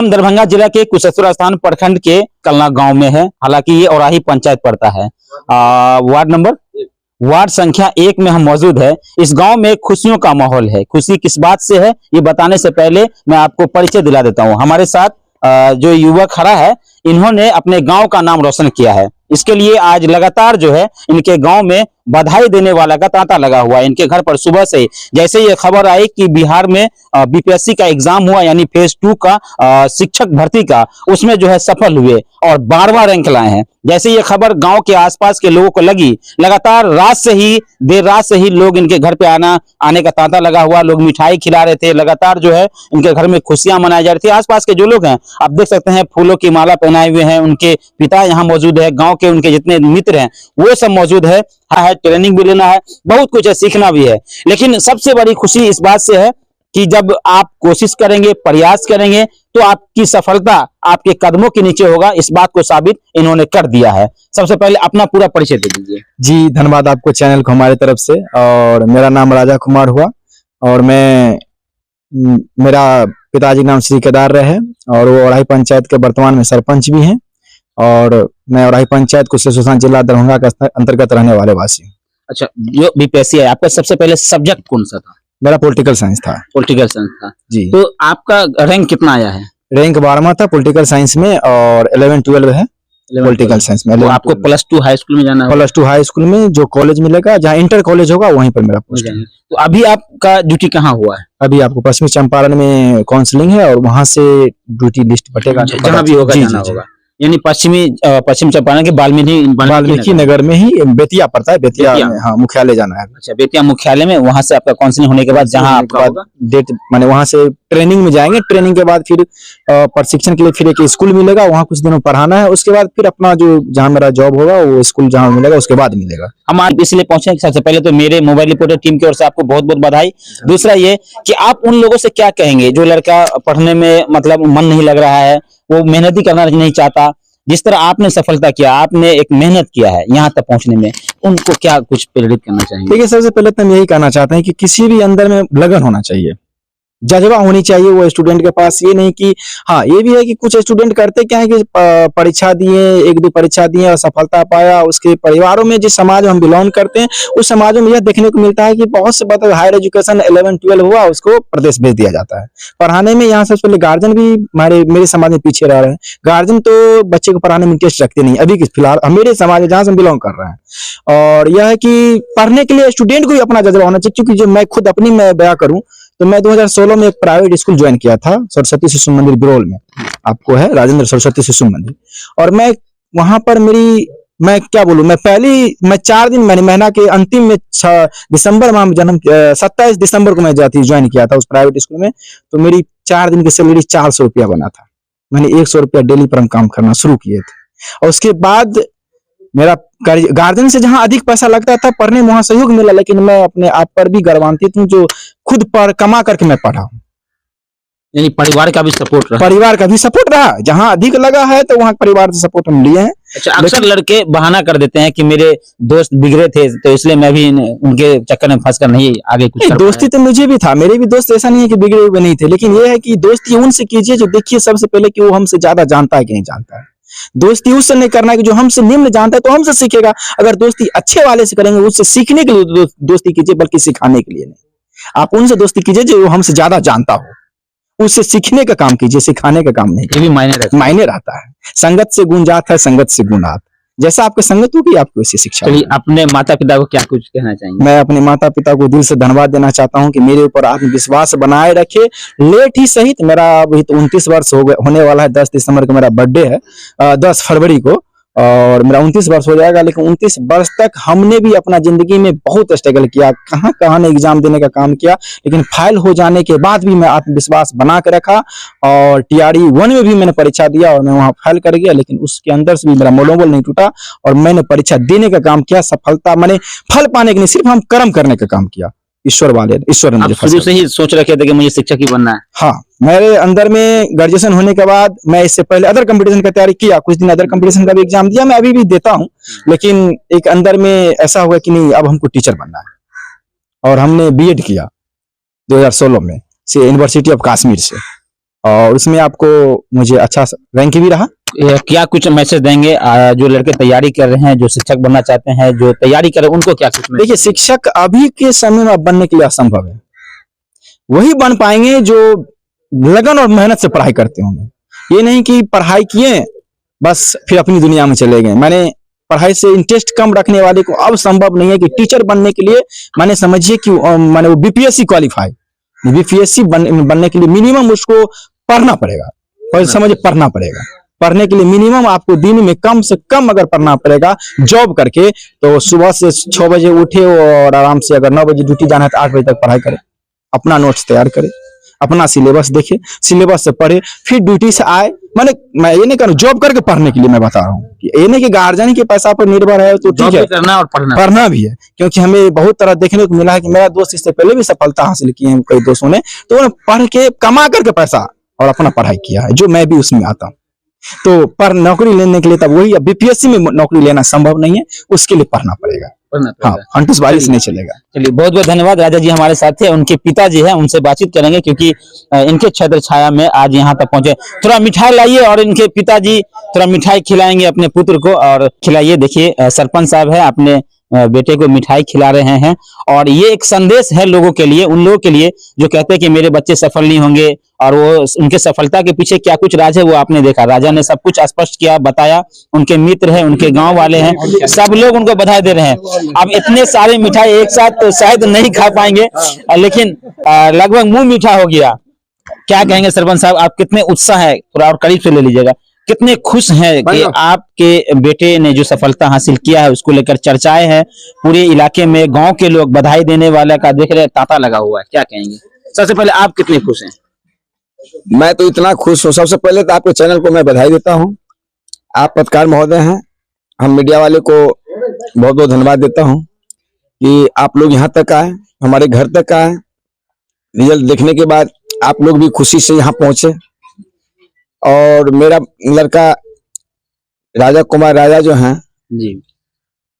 दरभंगा जिला के कुशेश्वर स्थान प्रखंड के कलना गांव में है। हालांकि ये औराही पंचायत पड़ता है। वार्ड संख्या 1 में हम मौजूद है। इस गांव में खुशियों का माहौल है। खुशी किस बात से है ये बताने से पहले मैं आपको परिचय दिला देता हूं। हमारे साथ जो युवक खड़ा है, इन्होंने अपने गांव का नाम रोशन किया है। इसके लिए आज लगातार जो है इनके गांव में बधाई देने वाला का तांता लगा हुआ है। इनके घर पर सुबह से जैसे ये खबर आई कि बिहार में बीपीएससी का एग्जाम हुआ, यानी फेज 2 का शिक्षक भर्ती का, उसमें जो है सफल हुए और 12वां रैंक लाए हैं। जैसे ये खबर गांव के आसपास के लोगों को लगी, लगातार देर रात से ही लोग इनके घर पे आने का तांता लगा हुआ। लोग मिठाई खिला रहे थे, लगातार जो है इनके घर में खुशियां मनाई जा रही थी। आसपास के जो लोग हैं आप देख सकते हैं, फूलों की माला पहनाए हुए हैं। उनके पिता यहाँ मौजूद है, गाँव के उनके जितने मित्र हैं वो सब मौजूद है। ट्रेनिंग भी लेना है, बहुत कुछ है, सीखना भी है। लेकिन सबसे बड़ी खुशी इस बात से है कि जब आप कोशिश करेंगे, प्रयास करेंगे, तो आपकी सफलता आपके कदमों के नीचे होगा। इस बात को साबित इन्होंने कर दिया है। सबसे पहले अपना पूरा परिचय दे दीजिए। जी, धन्यवाद आपको चैनल को हमारे तरफ से। और मेरा नाम राजा कुमार हुआ और मेरा पिताजी नाम श्री केदार रहे और वो औराही पंचायत के वर्तमान में सरपंच भी हैं। और मैं औराही पंचायत कुशेश्वर जिला दरभंगा के अंतर्गत रहने वाले वासी हूँ। अच्छा, जो बीपीएससी है, आपका सबसे पहले सब्जेक्ट कौन सा था? मेरा पॉलिटिकल साइंस था। पॉलिटिकल साइंस था जी। तो आपका रैंक कितना आया है? रैंक 12वां था पॉलिटिकल साइंस में और 11-12 है पॉलिटिकल साइंस में। तो आपको +2 हाई स्कूल में जाना है? +2 हाई स्कूल में जो कॉलेज मिलेगा, जहाँ इंटर कॉलेज होगा वहीं पर मेरा पोस्ट है। तो अभी आपका ड्यूटी कहाँ हुआ है? अभी आपको पश्चिमी चंपारण में काउंसलिंग है और वहां से ड्यूटी लिस्ट बटेगा, जहाँ भी होगा जाना होगा। यानी पश्चिम चंपारण के वाल्मीकि नगर में ही बेतिया पड़ता है। बेतिया हाँ, मुख्यालय जाना है। अच्छा, बेतिया मुख्यालय में, वहां से आपका काउंसलिंग होने के बाद जहां आपका डेट माने वहां से ट्रेनिंग में जाएंगे। ट्रेनिंग के बाद फिर प्रशिक्षण के लिए फिर एक स्कूल मिलेगा, वहां कुछ दिनों पढ़ाना है। उसके बाद फिर अपना जो जहां मेरा जॉब होगा वो स्कूल जहां मिलेगा उसके बाद मिलेगा। हम आज इसलिए पहुंचे, सबसे पहले तो मेरे मोबाइल रिपोर्टर टीम की ओर से आपको बहुत बहुत बधाई। दूसरा ये कि आप उन लोगों से क्या कहेंगे जो लड़का पढ़ने में मतलब मन नहीं लग रहा है, वो मेहनत ही करना नहीं चाहता, जिस तरह आपने सफलता किया, आपने एक मेहनत किया है यहाँ तक पहुंचने में, उनको क्या कुछ प्रेरित करना चाहेंगे? देखिए, सबसे पहले तो हम यही कहना चाहते हैं कि किसी भी अंदर में लगन होना चाहिए, जज्बा होनी चाहिए वो स्टूडेंट के पास। ये नहीं कि हाँ, ये भी है कि कुछ स्टूडेंट करते क्या है कि परीक्षा दिए, 1-2 परीक्षा दिए और सफलता पाया। उसके परिवारों में जिस समाज में हम बिलोंग करते हैं उस समाजों में यह देखने को मिलता है कि बहुत से बच्चे हायर एजुकेशन 11-12 हुआ उसको प्रदेश भेज दिया जाता है पढ़ाने में। यहाँ सबसे पहले गार्जियन भी मेरे समाज में पीछे रह रहे हैं। गार्जियन तो बच्चे को पढ़ाने में इंटरेस्ट रखते नहीं अभी फिलहाल मेरे समाज में जहाँ से हम बिलोंग कर रहे हैं। और यह है कि पढ़ने के लिए स्टूडेंट को भी अपना जज्बा होना चाहिए। क्योंकि जो मैं खुद अपनी बयां करूं तो मैं 2016 में एक प्राइवेट स्कूल ज्वाइन किया था, सरस्वती शिशु मंदिर बिरोल में। आपको है राजेंद्र सरस्वती शिशु मंदिर। और मैं वहां पर मैं क्या बोलूं, मैं 4 दिन महीना के अंतिम में 6 दिसंबर माह में 27 दिसंबर को मैं ज्वाइन किया था उस प्राइवेट स्कूल में। तो मेरी 4 दिन की सैलरी 400 रुपया बना था। मैंने 100 रुपया डेली पर हम काम करना शुरू किए थे। और उसके बाद मेरा गार्जियन से जहां अधिक पैसा लगता था पढ़ने में वहां सहयोग मिला, लेकिन मैं अपने आप पर भी गर्वान्वित हूं जो खुद पर कमा करके मैं पढ़ा हूं। यानी परिवार का भी सपोर्ट रहा? परिवार का भी सपोर्ट रहा, जहां अधिक लगा है तो वहां परिवार से सपोर्ट हम लिए हैं। अच्छा, अक्सर लड़के बहाना कर देते हैं कि मेरे दोस्त बिगड़े थे तो इसलिए मैं भी उनके चक्कर में फंसकर नहीं आगे कुछ कर दोस्ती तो मुझे भी था, मेरे भी दोस्त ऐसा नहीं है कि बिगड़े हुए नहीं थे। लेकिन ये है कि दोस्ती उनसे कीजिए जो देखिए सबसे पहले कि वो हमसे ज्यादा जानता है कि नहीं जानता है। दोस्ती उससे नहीं करना है कि जो हमसे निम्न जानता है तो हमसे सीखेगा। अगर दोस्ती अच्छे वाले से करेंगे उससे सीखने के लिए दोस्ती कीजिए, बल्कि सिखाने के लिए नहीं। आप उनसे दोस्ती कीजिए जो हमसे ज्यादा जानता हो, उससे सीखने का काम कीजिए, सिखाने का काम नहीं। ये भी मायने रहता है। संगत से गुण जात है, संगत से गुण आत। जैसा आपकी संगत होगी आपको ऐसी शिक्षा। चलिए, अपने माता पिता को क्या कुछ कहना चाहेंगे? मैं अपने माता पिता को दिल से धन्यवाद देना चाहता हूं कि मेरे ऊपर आत्मविश्वास बनाए रखे। लेट ही सही, मेरा अभी तो 29 वर्ष होने वाला है। 10 दिसंबर को मेरा बर्थडे है, 10 फरवरी को, और मेरा 29 वर्ष हो जाएगा। लेकिन 29 वर्ष तक हमने भी अपना जिंदगी में बहुत स्ट्रगल किया, कहाँ ने एग्जाम देने का काम किया। लेकिन फाइल हो जाने के बाद भी मैं आत्मविश्वास बना के रखा और TRE 1 में भी मैंने परीक्षा दिया और मैं वहां फाइल कर गया। लेकिन उसके अंदर से भी मेरा मनोबल नहीं टूटा और मैंने परीक्षा देने का काम किया। सफलता मैंने फल पाने के नहीं, सिर्फ हम कर्म करने का काम किया। ईश्वर ने मुझे शुरू से ही सोच रखे थे कि मुझे शिक्षक ही बनना है? हाँ, मेरे अंदर में ग्रेजुएशन होने के बाद मैं इससे पहले अदर कंपटीशन का तैयारी किया, कुछ दिन अदर कंपटीशन का भी एग्जाम दिया, मैं अभी भी देता हूं। लेकिन एक अंदर में ऐसा हुआ कि नहीं, अब हमको टीचर बनना है। और हमने BEd किया 2016 में से यूनिवर्सिटी ऑफ कश्मीर से। और उसमें आपको मुझे अच्छा रैंक भी रहा। क्या कुछ मैसेज देंगे जो लड़के तैयारी कर रहे हैं, जो शिक्षक बनना चाहते हैं, जो तैयारी कर रहे हैं, उनको क्या कुछ देखिए, शिक्षक अभी के समय में बनने के लिए असंभव है। वही बन पाएंगे जो लगन और मेहनत से पढ़ाई करते होंगे। ये नहीं कि पढ़ाई किए बस फिर अपनी दुनिया में चले गए। मैंने पढ़ाई से इंटरेस्ट कम रखने वाले को अब संभव नहीं है कि टीचर बनने के लिए मैंने समझिए कि मैंने वो बीपीएससी क्वालिफाई, बीपीएससी बनने के लिए मिनिमम उसको पढ़ना पड़ेगा। समझिए, पढ़ना पड़ेगा। पढ़ने के लिए मिनिमम आपको दिन में कम से कम अगर पढ़ना पड़ेगा जॉब करके, तो सुबह से 6 बजे उठे और आराम से अगर 9 बजे ड्यूटी जाना है तो 8 बजे तक पढ़ाई करे, अपना नोट्स तैयार करे, अपना सिलेबस देखे, सिलेबस से पढ़े, फिर ड्यूटी से आए। मैं ये नहीं करूँ जॉब करके पढ़ने के लिए मैं बता रहा हूँ, ये नहीं कि गार्जियन के पैसा पर निर्भर है तो ठीक है, करना और पढ़ना भी है। क्योंकि हमें बहुत तरह देखने को मिला है कि मेरा दोस्त इससे पहले भी सफलता हासिल की है कई दोस्तों ने, तो उन्होंने पढ़ के कमा करके पैसा और अपना पढ़ाई किया है, जो मैं भी उसमें आता हूँ। तो पर नौकरी लेने के लिए तब वही बीपीएससी में नौकरी लेना संभव नहीं है, उसके लिए पढ़ना पड़ेगा। हाँ, फंटूस बारिश नहीं चलेगा। चलिए, बहुत बहुत धन्यवाद। राजा जी हमारे साथ थे, उनके पिताजी हैं, उनसे बातचीत करेंगे क्योंकि इनके छत्र छाया में आज यहाँ तक पहुंचे। थोड़ा मिठाई लाइए और इनके पिताजी थोड़ा मिठाई खिलाएंगे अपने पुत्र को, और खिलाइए। देखिए, सरपंच साहब है, अपने बेटे को मिठाई खिला रहे हैं, और ये एक संदेश है लोगों के लिए, उन लोगों के लिए जो कहते हैं कि मेरे बच्चे सफल नहीं होंगे, और वो उनके सफलता के पीछे क्या कुछ राज है वो आपने देखा। राजा ने सब कुछ स्पष्ट किया, बताया। उनके मित्र हैं, उनके गांव वाले हैं, सब लोग उनको बधाई दे रहे हैं। अब इतने सारे मिठाई एक साथ तो शायद नहीं खा पाएंगे, लेकिन लगभग मुंह मीठा हो गया। क्या कहेंगे सरपंच साहब, आप कितने उत्साह है, थोड़ा और करीब से ले लीजिएगा, कितने खुश हैं कि आपके बेटे ने जो सफलता हासिल किया है उसको लेकर चर्चाएं हैं पूरे इलाके में, गांव के लोग बधाई देने वाले का देख रहे तांता लगा हुआ है। क्या कहेंगे? सबसे पहले आप कितने खुश हैं? मैं तो इतना खुश हूँ। सबसे पहले तो आपके चैनल को मैं बधाई देता हूँ, आप पत्रकार महोदय हैं। हम मीडिया वाले को बहुत बहुत धन्यवाद देता हूँ कि आप लोग यहाँ तक आए, हमारे घर तक आए। रिजल्ट देखने के बाद आप लोग भी खुशी से यहाँ पहुंचे, और मेरा लड़का राजा कुमार राजा जो हैं जी,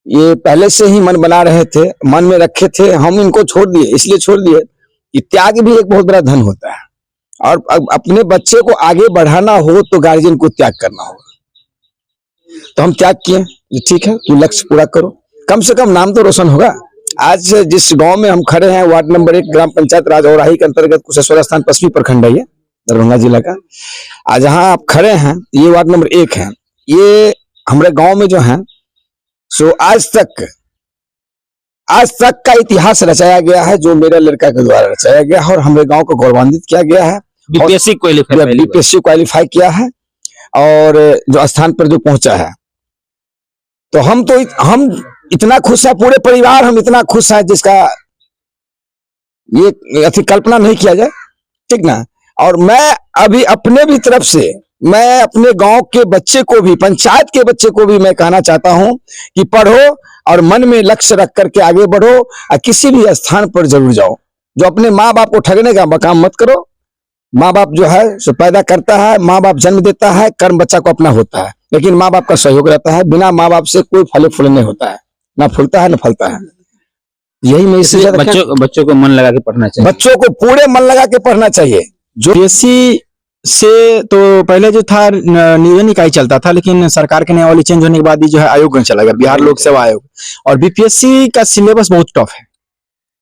ये पहले से ही मन बना रहे थे, मन में रखे थे। हम इनको छोड़ दिए, इसलिए छोड़ दिए कि त्याग भी एक बहुत बड़ा धन होता है, और अपने बच्चे को आगे बढ़ाना हो तो गार्जियन को त्याग करना होगा। तो हम त्याग किए, ठीक है, तू लक्ष्य पूरा करो, कम से कम नाम तो रोशन होगा। आज जिस गांव में हम खड़े हैं, वार्ड नंबर 1 ग्राम पंचायत राजौराही के अंतर्गत कुशेश्वर स्थान पश्चिमी प्रखंड है, ये दरभंगा जिला का। आज जहाँ आप खड़े हैं ये वार्ड नंबर 1 है। ये हमारे गांव में जो है सो आज तक का इतिहास रचाया गया है, जो मेरे लड़का के द्वारा रचाया गया है, और हमारे गांव को गौरवान्वित किया गया है। बीपीएससी क्वालिफाई किया है, और जो स्थान पर जो पहुंचा है, तो हम इतना खुश है, पूरे परिवार हम इतना खुश है जिसका ये अति कल्पना नहीं किया जाए, ठीक ना। और मैं अभी अपने भी तरफ से मैं अपने गांव के बच्चे को भी, पंचायत के बच्चे को भी मैं कहना चाहता हूं कि पढ़ो और मन में लक्ष्य रख करके आगे बढ़ो, और किसी भी स्थान पर जरूर जाओ। जो अपने माँ बाप को ठगने का काम मत करो। माँ बाप जो है सो पैदा करता है, माँ बाप जन्म देता है, कर्म बच्चा को अपना होता है, लेकिन माँ बाप का सहयोग रहता है। बिना माँ बाप से कोई फले फूल नहीं होता है, ना फूलता है ना फलता है। यही मैं इसलिए बच्चों को मन लगा के पढ़ना चाहिए, बच्चों को पूरे मन लगा के पढ़ना चाहिए। जो बीपीएससी से तो पहले जो था नियोजन इकाई चलता था, लेकिन सरकार के नियमावली चेंज होने के बाद जो है आयोग में चला गया, बिहार लोक सेवा आयोग। और बीपीएससी का सिलेबस बहुत टफ है।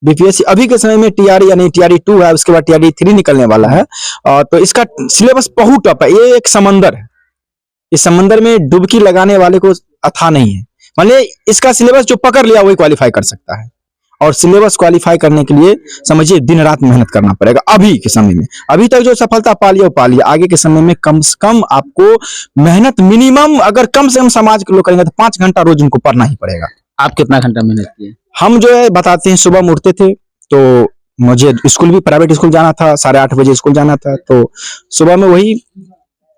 बीपीएससी अभी के समय में टीआरई यानी टीआरई 2 है, उसके बाद टीआरई 3 निकलने वाला है, तो इसका सिलेबस बहुत टफ है। ये एक समंदर है, इस समंदर में डुबकी लगाने वाले को अथा नहीं है। मान लीजिए इसका सिलेबस जो पकड़ लिया वही क्वालिफाई कर सकता है, और सिलेबस क्वालिफाई करने के लिए समझिए दिन रात मेहनत करना पड़ेगा। अभी के समय में, अभी तक जो सफलता पा लिया वो पा लिया, आगे के समय में कम से कम आपको मेहनत मिनिमम, अगर कम से कम समाज के लोग करेंगे तो 5 घंटा रोज उनको पढ़ना ही पड़ेगा। आप कितना घंटा मेहनत किए? हम जो है बताते हैं, सुबह में उठते थे तो मुझे स्कूल भी प्राइवेट स्कूल जाना था, 8:30 बजे स्कूल जाना था, तो सुबह में वही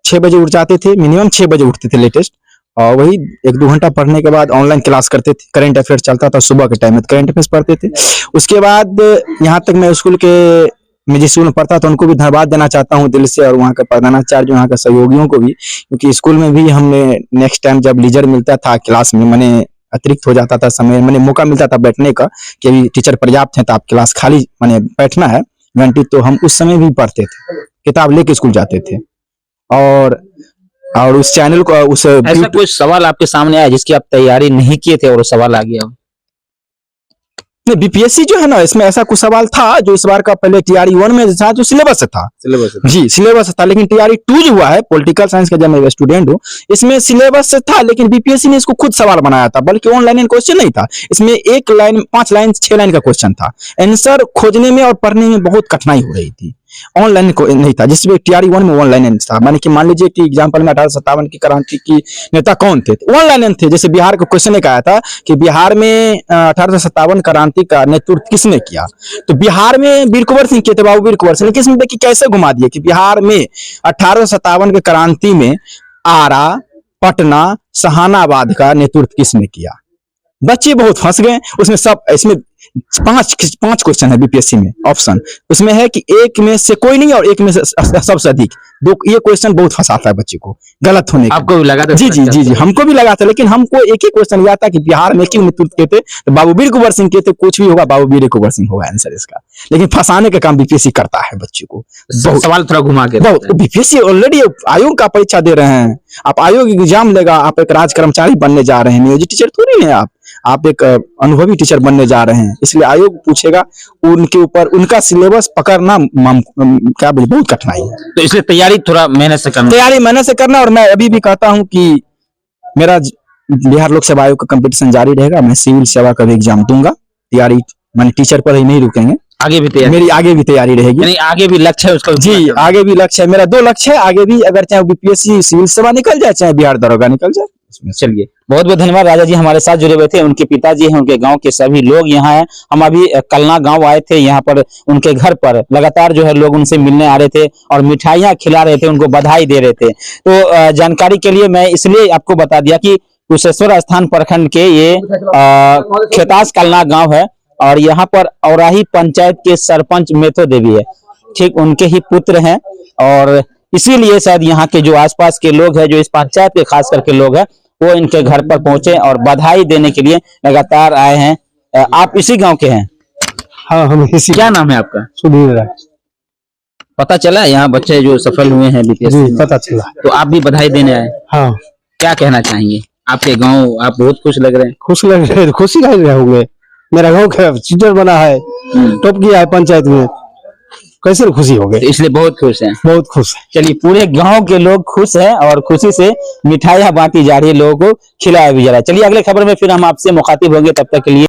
6 बजे उठ जाते थे, मिनिमम 6 बजे उठते थे लेटेस्ट, और वही 1-2 घंटा पढ़ने के बाद ऑनलाइन क्लास करते थे। करंट अफेयर चलता था सुबह के टाइम में, करंट अफेयर्स पढ़ते थे। उसके बाद यहाँ तक मैं स्कूल के जिस स्कूल में पढ़ता था उनको भी धन्यवाद देना चाहता हूँ दिल से, और वहाँ के प्रधानाचार्य, वहाँ के सहयोगियों को भी, क्योंकि स्कूल में भी हमने नेक्स्ट टाइम जब लीजर मिलता था क्लास में, मैंने अतिरिक्त हो जाता था समय, मैंने मौका मिलता था बैठने का कि अभी टीचर पर्याप्त है तो आप क्लास खाली मैंने बैठना है, घंटी, तो हम उस समय भी पढ़ते थे, किताब लेके स्कूल जाते थे। और उस चैनल को उस ऐसा कोई सवाल आपके सामने आया जिसकी आप तैयारी नहीं किए थे और वो सवाल आ गया हो? बीपीएससी जो है ना, इसमें ऐसा कुछ सवाल था जो इस बार का पहले टीआरई 1 में था, जो सिलेबस था। जी, सिलेबस था, लेकिन टीआरई 2 जो हुआ है, पॉलिटिकल साइंस का जब मैं स्टूडेंट हूँ, इसमें सिलेबस था, लेकिन बीपीएससी ने इसको खुद सवाल बनाया था, बल्कि ऑनलाइन क्वेश्चन नहीं था। इसमें 1 लाइन 5 लाइन 6 लाइन का क्वेश्चन था। आंसर खोजने में और पढ़ने में बहुत कठिनाई हो रही थी। ऑनलाइन को नहीं था, जिसमें टीआरई 1 में ऑनलाइन था। माने कि मान लीजिए कि एग्जांपल में 1857 की क्रांति की नेता कौन थे, ऑनलाइन थे। जैसे बिहार का क्वेश्चन एक आया था कि बिहार में 1857 क्रांति का नेतृत्व किसने किया, तो बिहार में वीर कुंवर सिंह किए थे, बाबू वीर कुंवर सिंह। लेकिन इसमें देखिए कैसे घुमा दिए कि बिहार में 1857 के क्रांति में आरा, पटना, सहानाबाद का नेतृत्व किसने किया। बच्चे बहुत फंस गए उसमें। सब इसमें 5 क्वेश्चन है बीपीएससी में ऑप्शन, उसमें है कि एक में से कोई नहीं और एक में से सबसे अधिक। ये क्वेश्चन बहुत फंसाता है बच्चे को, गलत होने का। आपको भी लगा था? जी जी जी जी, हमको भी लगा था, लेकिन हमको एक ही क्वेश्चन याद था कि बिहार में क्यों नेतृत्व किए थे, तो बाबू वीर कुंवर सिंह किए थे। कुछ भी होगा, बाबू वीर कुंवर सिंह होगा आंसर इसका। लेकिन फंसाने का काम बीपीएससी करता है बच्चे को। सवाल थोड़ा घुमा के बहुत। बीपीएससी ऑलरेडी आयोग का परीक्षा दे रहे हैं। आप आयोग एग्जाम लेगा, आप एक राज कर्मचारी बनने जा रहे हैं, नियोजित टीचर थोड़ी है आप एक अनुभवी टीचर बनने जा रहे हैं। इसलिए आयोग पूछेगा, उनके ऊपर उनका सिलेबस पकड़ना क्या बोले, बहुत कठिनाई है। तो इसलिए तैयारी थोड़ा मेहनत से करना। और मैं अभी भी कहता हूं कि मेरा बिहार लोक सेवा आयोग का कंपटीशन जारी रहेगा। मैं सिविल सेवा का भी एग्जाम दूंगा। तैयारी माने टीचर पर ही नहीं रुकेंगे, आगे भी तैयारी, मेरी आगे भी तैयारी रहेगी। यानी आगे भी लक्ष्य है उसका? जी, आगे भी लक्ष्य है मेरा। 2 लक्ष्य है आगे भी, अगर चाहे बीपीएससी सिविल सेवा निकल जाए, चाहे बिहार दरोगा निकल जाए। चलिए, बहुत बहुत धन्यवाद। राजा जी हमारे साथ जुड़े हुए थे, उनके पिताजी हैं, उनके गांव के सभी लोग यहाँ हैं। हम अभी कलना गांव आए थे, यहाँ पर उनके घर पर लगातार जो है लोग उनसे मिलने आ रहे थे और मिठाइयाँ खिला रहे थे, उनको बधाई दे रहे थे। तो जानकारी के लिए मैं इसलिए आपको बता दिया कि कुशेश्वर स्थान प्रखंड के ये खेतास कलना गाँव है और यहाँ पर औराही पंचायत के सरपंच मेथो देवी है, ठीक उनके ही पुत्र हैं। और इसीलिए शायद यहाँ के जो आसपास के लोग हैं, जो इस पंचायत के खास करके लोग हैं, वो इनके घर पर पहुंचे और बधाई देने के लिए लगातार आए हैं। आप इसी गांव के हैं? हाँ, हम इसी। क्या नाम है आपका? सुधीर राय। पता चला यहाँ बच्चे जो सफल हुए हैं बीपीएससी में? पता चला। तो आप भी बधाई देने आए? हाँ। क्या कहना चाहेंगे? आपके गाँव आप बहुत खुश लग रहे हैं। खुश लग रहे, खुशी लग रहे होंगे। मेरा गाँव का टीचर बना है, टॉप किया है पंचायत में, कैसे खुशी हो गई। इसलिए बहुत खुश हैं? बहुत खुश है। चलिए, पूरे गांव के लोग खुश हैं और खुशी से मिठाइयां बांटी जा रही है, लोगों को खिलाया भी जा रहा है। चलिए, अगले खबर में फिर हम आपसे मुखातिब होंगे, तब तक के लिए